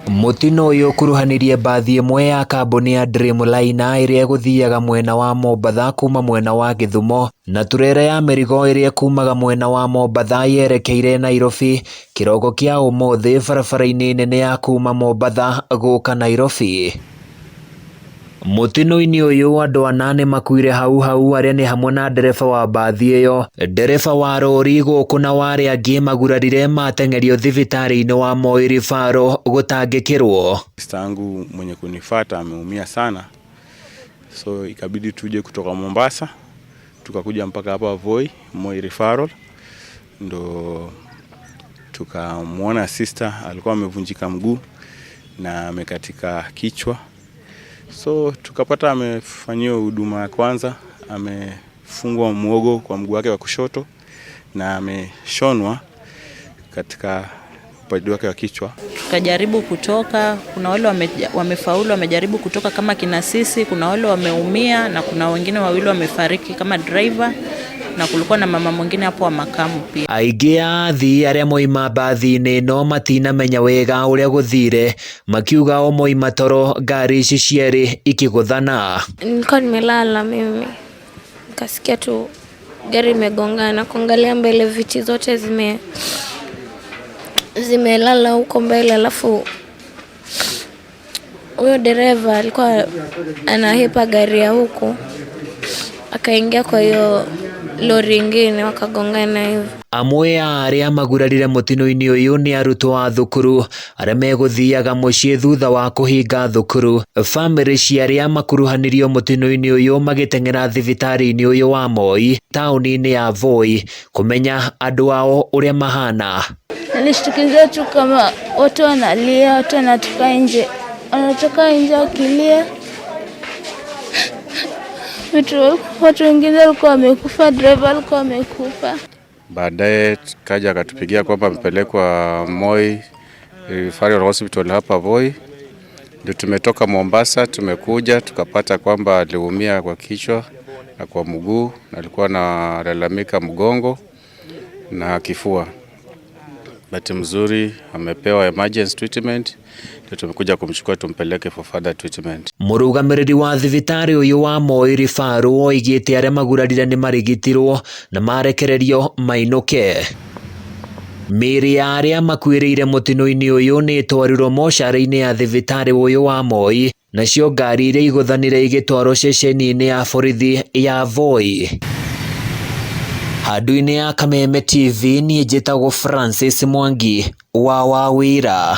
Mutino-ini kuruhanirie Mbathi imwe ya kambuni ya Dreamliner iria guthiaga mwena wa Mombatha kuma mwena wa Githumo na turera ya mirigo iria kumaga mwena wa Mombatha yerekeire Nairobi kiroko kia umuthi barabara-ini nene ya kuma Mombatha guuka Nairobi. Mutino-ini uyu andu anane makuire hau aria ni hamwe na ndereba wa Mbathi iyo, ndereba wa rori guku na wari angi magurarire matengerio thibitari-ini wa Moi Referral gutangikirwo. Tangu mwenye kunifata ameumia sana, so ikabidi tuje kutoka Mombasa tukakuja mpaka hapa Moi Referral, ndo tukamwona sister alikuwa amevunjika mguu na amekatika kichwa. So tukapata amefanyiwa huduma ya kwanza, amefungwa muogo kwa mguu wake wa kushoto na ameshonwa katika upande wake wa kichwa. Tukajaribu kutoka, kuna wale wamefaulu wamejaribu kutoka kama kina sisi, kuna wale wameumia na kuna wengine wawili wamefariki kama driver na kulikuwa na mama mwingine hapo wa makamu pia. Aingi athii aria moima Mbathi-ini no matinamenya wega uria guthire, makiuga o moima toro ngari ici cieri ikiguthana. Nilikuwa nimelala mimi, nikasikia tu gari imegongana, kuangalia mbele viti zote zimelala huko mbele, alafu huyo dereva alikuwa anahepa gari ya huku, akaingia kwa hiyo lori ingine wakagongana hivyo. Amwe aria magurarire mutino-ini uyu ni arutwo a thukuru aria meguthiaga mucii thutha wa kuhinga thukuru. Family cia aria makuruhanirio mutino-ini uyu magitengera thibitari-ini uyu wa Moi tauni-ini ya Voi kumenya andu ao uria mahana. Nilishtukizia tu kama watu wanalia, watu wanatoka nje wakilia. Watu wengine walikuwa wamekufa, driver alikuwa amekufa. Baadaye kaja akatupigia kwamba amepelekwa Moi Referral Hospital hapa Voi. Ndio tumetoka Mombasa tumekuja tukapata kwamba aliumia kwa kichwa na kwa mguu na alikuwa analalamika mgongo na kifua. Bahati mzuri amepewa emergency treatment, ndio tumekuja kumchukua tumpeleke for further treatment. Murugamiriri wa thibitari uyu wa Moi Referral oigite aria magurarire ni marigitirwo na marekererio mainuke. Miri ya aria makuireire mutino-ini uyu ni twarirwo mocarĩ-ini ya thibitari uyu wa Moi, nacio ngari iria iguthanire igitwarwo ceceni-ini ya borithi ya Voi. Handu-ini ya Kameme TV ni njĩtagwo Francis Mwangi wa Wawira.